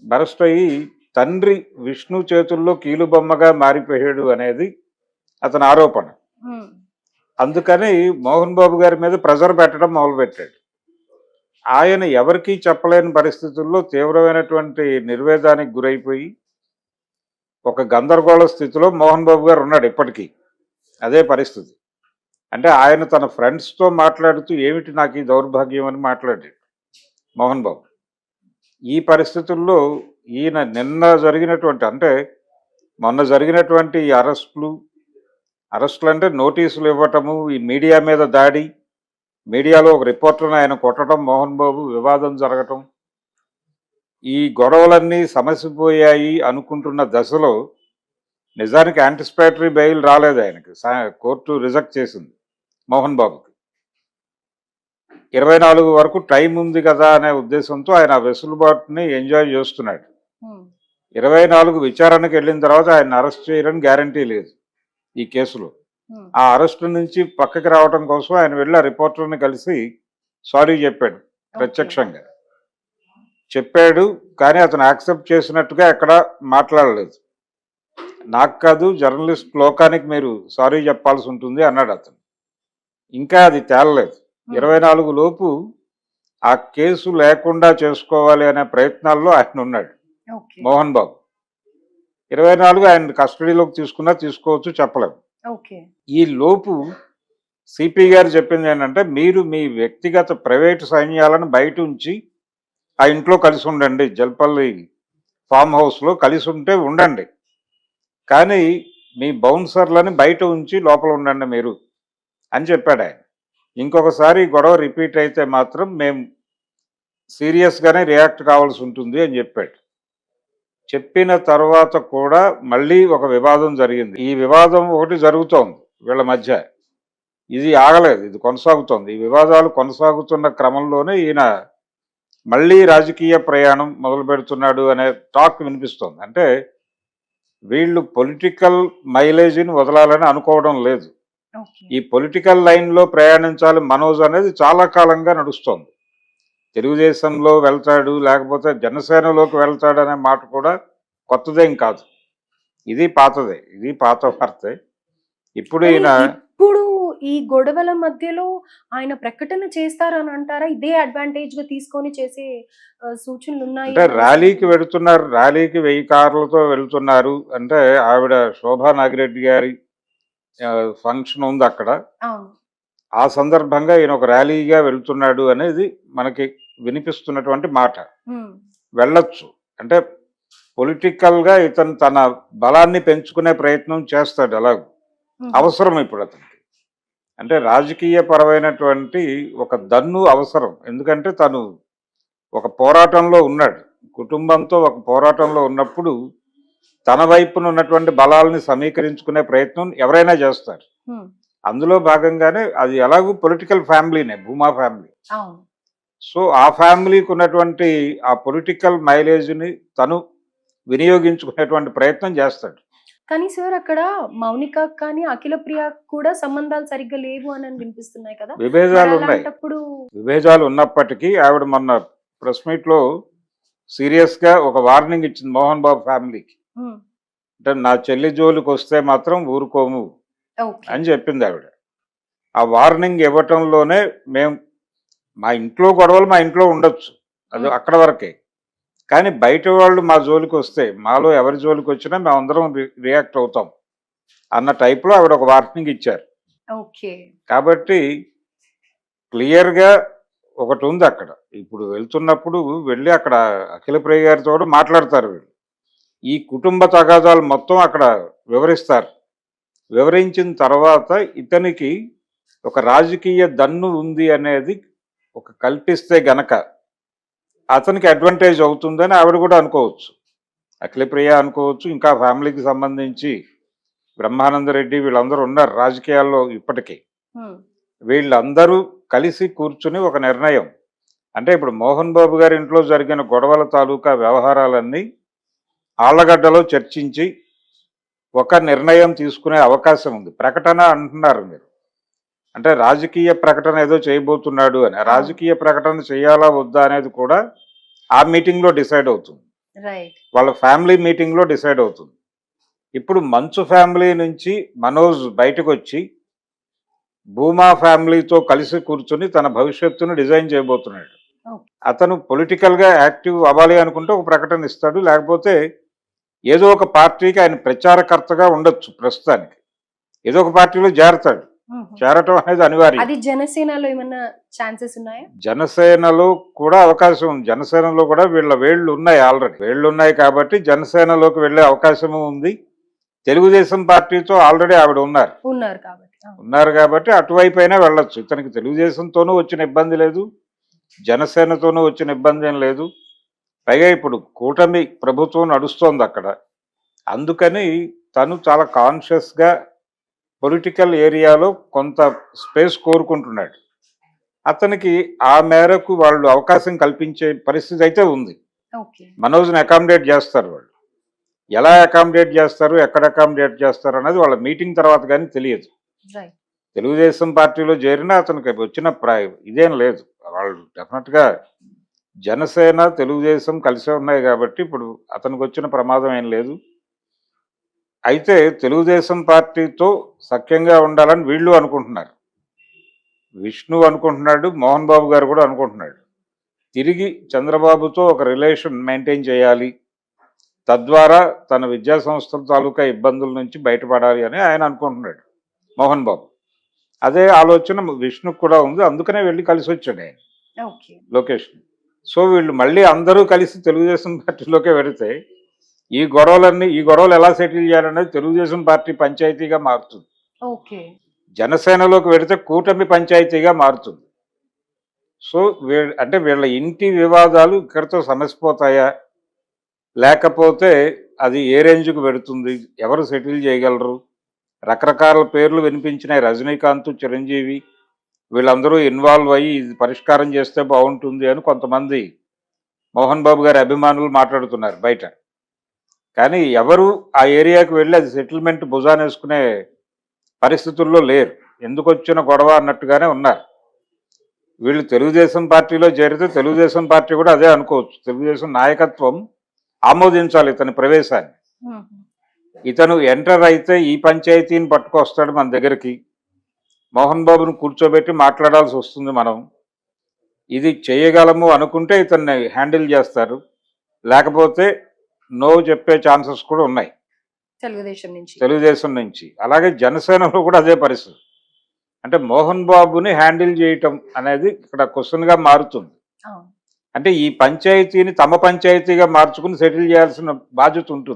Burst అయ్యి తండ్రి విష్ణు చేతుల్లో కీలుబొమ్మగా మారిపోయాడు అనేది అతని ఆరోపణ. హ్మ్. అందుకని మోహన్ బాబు గారి మీద ప్రెజర్ పెట్టడం మొదలుపెట్టాడు. ఆయన ఎవరికీ చెప్పలేని పరిస్థితుల్లో తీవ్రమైనటువంటి నిర్వేదానికి గురైపోయి ఒక గందరగోళ స్థితిలో మోహన్ బాబు గారు ఉన్నాడు ఇప్పటికీ. అదే పరిస్థితి. అంటే ఆయన తన ఫ్రెండ్స్తో మాట్లాడుతూ ఏమిటి నాకు ఈ దౌర్భాగ్యం అని మాట్లాడాడు మోహన్ బాబు. ఈ పరిస్థితుల్లో ఈయన నిన్న జరిగినటువంటి అంటే మొన్న జరిగినటువంటి ఈ అరెస్టులు అంటే నోటీసులు ఇవ్వటము, ఈ మీడియా మీద దాడి, మీడియాలో ఒక రిపోర్టర్ని ఆయన కొట్టడం, మోహన్ బాబు వివాదం జరగటం, ఈ గొడవలన్నీ సమసిపోయాయి అనుకుంటున్న దశలో నిజానికి యాంటిసిపేటరీ బెయిల్ రాలేదు ఆయనకి. కోర్టు రిజెక్ట్ చేసింది మోహన్ బాబుకి. 24 వరకు టైం ఉంది కదా అనే ఉద్దేశంతో ఆయన ఆ వెసులుబాటుని ఎంజాయ్ చేస్తున్నాడు. 24 విచారణకు వెళ్ళిన తర్వాత ఆయన అరెస్ట్ చేయరని గ్యారంటీ లేదు ఈ కేసులో. ఆ అరెస్టు నుంచి పక్కకి రావడం కోసం ఆయన వెళ్ళి ఆ రిపోర్టర్ని కలిసి సారీ చెప్పాడు ప్రత్యక్షంగా. చెప్పాడు కానీ అతను యాక్సెప్ట్ చేసినట్టుగా ఎక్కడ మాట్లాడలేదు. నాకు కాదు జర్నలిస్ట్ లోకానికి మీరు సారీ చెప్పాల్సి ఉంటుంది అన్నాడు అతను. ఇంకా అది తేలలేదు. 24 లోపు ఆ కేసు లేకుండా చేసుకోవాలి అనే ప్రయత్నాల్లో ఆయన ఉన్నాడు మోహన్ బాబు. 24 ఆయన కస్టడీలోకి తీసుకోవచ్చు చెప్పలేము. ఈ లోపు సిపి గారు చెప్పింది ఏంటంటే మీరు మీ వ్యక్తిగత ప్రైవేటు సైన్యాలను బయట ఉంచి ఆ ఇంట్లో కలిసి ఉండండి, జల్పల్లి ఫామ్ హౌస్లో కలిసి ఉంటే ఉండండి, కానీ మీ బౌన్సర్లని బయట ఉంచి లోపల ఉండండి మీరు అని చెప్పాడు ఆయన. ఇంకొకసారి గొడవ రిపీట్ అయితే మాత్రం మేము సీరియస్గానే రియాక్ట్ కావాల్సి ఉంటుంది అని చెప్పాడు. చెప్పిన తర్వాత కూడా మళ్ళీ ఒక వివాదం జరిగింది. ఈ వివాదం ఒకటి జరుగుతోంది వీళ్ళ మధ్య, ఇది ఆగలేదు, ఇది కొనసాగుతోంది. ఈ వివాదాలు కొనసాగుతున్న క్రమంలోనే ఈయన మళ్ళీ రాజకీయ ప్రయాణం మొదలు పెడుతున్నాడు అనే టాక్ వినిపిస్తోంది. అంటే వీళ్ళు పొలిటికల్ మైలేజీని వదలాలని అనుకోవడం లేదు. ఈ పొలిటికల్ లైన్లో ప్రయాణించాలి మనోజ్ అనేది చాలా కాలంగా నడుస్తోంది. తెలుగుదేశంలో వెళ్తాడు లేకపోతే జనసేనలోకి వెళ్తాడు అనే మాట కూడా కొత్తదేం కాదు, ఇది పాతదే, ఇది పాత వార్తే. ఇప్పుడు ఈ గొడవల మధ్యలో ఆయన ప్రకటన చేస్తారని అంటారా? ఇదే అడ్వాంటేజ్ గా తీసుకొని చేసే సూచనలు ఉన్నాయి. అంటే ర్యాలీకి వెళుతున్నారు, ర్యాలీకి 1000 కార్లతో వెళ్తున్నారు అంటే ఆవిడ శోభా నాగిరెడ్డి గారి ఫంక్షన్ ఉంది అక్కడ. ఆ సందర్భంగా ఈయన ఒక ర్యాలీగా వెళ్తున్నాడు అనేది మనకి వినిపిస్తున్నటువంటి మాట. వెళ్ళొచ్చు అంటే పొలిటికల్ గా ఇతను తన బలాన్ని పెంచుకునే ప్రయత్నం చేస్తాడు, అలాగూ అవసరం ఇప్పుడు అతనికి. అంటే రాజకీయ పరమైనటువంటి ఒక దన్ను అవసరం. ఎందుకంటే తను ఒక పోరాటంలో ఉన్నాడు, కుటుంబంతో ఒక పోరాటంలో ఉన్నప్పుడు తన వైపున ఉన్నటువంటి బలాలని సమీకరించుకునే ప్రయత్నం ఎవరైనా చేస్తారు. అందులో భాగంగానే అది ఎలాగూ పొలిటికల్ ఫ్యామిలీనే, భూమా ఫ్యామిలీ. సో ఆ ఫ్యామిలీకి ఉన్నటువంటి ఆ పొలిటికల్ మైలేజ్ని తను వినియోగించుకునేటువంటి ప్రయత్నం చేస్తాడు. కానీ సార్ అక్కడ మౌనిక కానీ అఖిల ప్రియ కూడా సంబంధాలు సరిగ్గా లేవు అని వినిపిస్తున్నాయి కదా. విభేదాలు ఉన్నప్పటికీ ఆవిడ మొన్న ప్రెస్ మీట్ లో సీరియస్ గా ఒక వార్నింగ్ ఇచ్చింది మోహన్ బాబు ఫ్యామిలీకి. అంటే నా చెల్లి జోలికి వస్తే మాత్రం ఊరుకోము అని చెప్పింది ఆవిడ. ఆ వార్నింగ్ ఇవ్వటంలోనే మేము మా ఇంట్లో గొడవలు మా ఇంట్లో ఉండొచ్చు, అది అక్కడ వరకే, కానీ బయట వాళ్ళు మా జోలికి వస్తే, మాలో ఎవరి జోలికి వచ్చినా మేమందరం రియాక్ట్ అవుతాం అన్న టైప్లో ఆవిడ ఒక వార్నింగ్ ఇచ్చారు. కాబట్టి క్లియర్గా ఒకటి ఉంది అక్కడ. ఇప్పుడు వెళ్తున్నప్పుడు వెళ్ళి అక్కడ అఖిల ప్రియ గారితో మాట్లాడతారు వీళ్ళు, ఈ కుటుంబ తగాదాలు మొత్తం అక్కడ వివరిస్తారు. వివరించిన తర్వాత ఇతనికి ఒక రాజకీయ దన్ను ఉంది అనేది ఒక కల్పిస్తే గనక అతనికి అడ్వాంటేజ్ అవుతుందని ఆవిడ కూడా అనుకోవచ్చు, అఖిల ప్రియ అనుకోవచ్చు, ఇంకా ఫ్యామిలీకి సంబంధించి బ్రహ్మానందరెడ్డి వీళ్ళందరూ ఉన్నారు రాజకీయాల్లో ఇప్పటికీ. వీళ్ళందరూ కలిసి కూర్చుని ఒక నిర్ణయం, అంటే ఇప్పుడు మోహన్ బాబు గారి ఇంట్లో జరిగిన గొడవల తాలూకా వ్యవహారాలన్నీ ఆళ్లగడ్డలో చర్చించి ఒక నిర్ణయం తీసుకునే అవకాశం ఉంది. ప్రకటన అంటున్నారు మీరు, అంటే రాజకీయ ప్రకటన ఏదో చేయబోతున్నాడు అని. రాజకీయ ప్రకటన చేయాలా వద్దా అనేది కూడా ఆ మీటింగ్లో డిసైడ్ అవుతుంది. రైట్. వాళ్ళ ఫ్యామిలీ మీటింగ్లో డిసైడ్ అవుతుంది. ఇప్పుడు మంచు ఫ్యామిలీ నుంచి మనోజ్ బయటకు వచ్చి భూమా ఫ్యామిలీతో కలిసి కూర్చొని తన భవిష్యత్తును డిజైన్ చేయబోతున్నాడు. ఓకే. అతను పొలిటికల్గా యాక్టివ్ అవ్వాలి అనుకుంటే ఒక ప్రకటన ఇస్తాడు, లేకపోతే ఏదో ఒక పార్టీకి ఆయన ప్రచారకర్తగా ఉండొచ్చు. ప్రస్తుతానికి ఏదో ఒక పార్టీలో చేరతాడు. చేరటం అనేది అనివార్యం. అది జనసేనలో ఏమన్నా ఛాన్సెస్ ఉన్నాయా? జనసేనలో కూడా అవకాశం ఉంది. జనసేనలో కూడా వీళ్ళ వేళ్ళు ఉన్నాయి, ఆల్రెడీ వేళ్ళు ఉన్నాయి కాబట్టి జనసేనలోకి వెళ్ళే అవకాశం ఉంది. తెలుగుదేశం పార్టీతో ఆల్రెడీ ఆవిడ ఉన్నారు కాబట్టి అటువైపు అయినా వెళ్ళొచ్చు. ఇతనికి తెలుగుదేశంతోనూ వచ్చిన ఇబ్బంది లేదు, జనసేనతోనూ వచ్చిన ఇబ్బంది ఏం లేదు. పైగా ఇప్పుడు కూటమి ప్రభుత్వం నడుస్తోంది అక్కడ. అందుకని తను చాలా కాన్షియస్గా పొలిటికల్ ఏరియాలో కొంత స్పేస్ కోరుకుంటున్నాడు. అతనికి ఆ మేరకు వాళ్ళు అవకాశం కల్పించే పరిస్థితి అయితే ఉంది. మనోజ్ని అకామిడేట్ చేస్తారు. వాళ్ళు ఎలా అకామిడేట్ చేస్తారు, ఎక్కడ అకామిడేట్ చేస్తారు అనేది వాళ్ళ మీటింగ్ తర్వాత కానీ తెలియదు. తెలుగుదేశం పార్టీలో చేరినా అతనికి వచ్చిన ఇదేం లేదు. వాళ్ళు డెఫినెట్గా జనసేన తెలుగుదేశం కలిసే ఉన్నాయి కాబట్టి ఇప్పుడు అతనికి వచ్చిన ప్రమాదం ఏం లేదు. అయితే తెలుగుదేశం పార్టీతో సఖ్యంగా ఉండాలని వీళ్ళు అనుకుంటున్నారు. విష్ణు అనుకుంటున్నాడు, మోహన్ బాబు గారు కూడా అనుకుంటున్నాడు. తిరిగి చంద్రబాబుతో ఒక రిలేషన్ మెయింటైన్ చేయాలి, తద్వారా తన విద్యా సంస్థల తాలూకా ఇబ్బందుల నుంచి బయటపడాలి అని ఆయన అనుకుంటున్నాడు మోహన్ బాబు. అదే ఆలోచన విష్ణుకు కూడా ఉంది. అందుకనే వెళ్ళి కలిసి వచ్చాడు ఆయన లొకేషన్. సో వీళ్ళు మళ్ళీ అందరూ కలిసి తెలుగుదేశం పార్టీలోకే వెళితే ఈ గొడవలు ఎలా సెటిల్ చేయాలనేది తెలుగుదేశం పార్టీ పంచాయతీగా మారుతుంది. జనసేనలోకి వెళితే కూటమి పంచాయతీగా మారుతుంది. సో అంటే వీళ్ళ ఇంటి వివాదాలు ఇక్కడితో సమసిపోతాయా, లేకపోతే అది ఏ రేంజ్కు పెడుతుంది, ఎవరు సెటిల్ చేయగలరు? రకరకాల పేర్లు వినిపించినాయి. రజనీకాంత్, చిరంజీవి వీళ్ళందరూ ఇన్వాల్వ్ అయ్యి ఇది పరిష్కారం చేస్తే బాగుంటుంది అని కొంతమంది మోహన్ బాబు గారి అభిమానులు మాట్లాడుతున్నారు బయట. కానీ ఎవరు ఆ ఏరియాకి వెళ్ళి అది సెటిల్మెంట్ భుజానేసుకునే పరిస్థితుల్లో లేరు. ఎందుకు వచ్చిన గొడవ అన్నట్టుగానే ఉన్నారు. వీళ్ళు తెలుగుదేశం పార్టీలో చేరితే తెలుగుదేశం పార్టీ కూడా అదే అనుకోవచ్చు. తెలుగుదేశం నాయకత్వం ఆమోదించాలి ఇతని ప్రవేశాన్ని. ఇతను ఎంటర్ అయితే ఈ పంచాయతీని పట్టుకొస్తాడు మన దగ్గరికి, మోహన్ బాబును కూర్చోబెట్టి మాట్లాడాల్సి వస్తుంది. మనం ఇది చేయగలము అనుకుంటే ఇతన్ని హ్యాండిల్ చేస్తారు, లేకపోతే నో చెప్పే ఛాన్సెస్ కూడా ఉన్నాయి తెలుగుదేశం నుంచి. అలాగే జనసేనలో కూడా అదే పరిస్థితి. అంటే మోహన్ బాబుని హ్యాండిల్ చేయటం అనేది ఇక్కడ క్వశ్చన్గా మారుతుంది. అంటే ఈ పంచాయతీని తమ పంచాయతీగా మార్చుకుని సెటిల్ చేయాల్సిన బాధ్యత ఉంటుంది.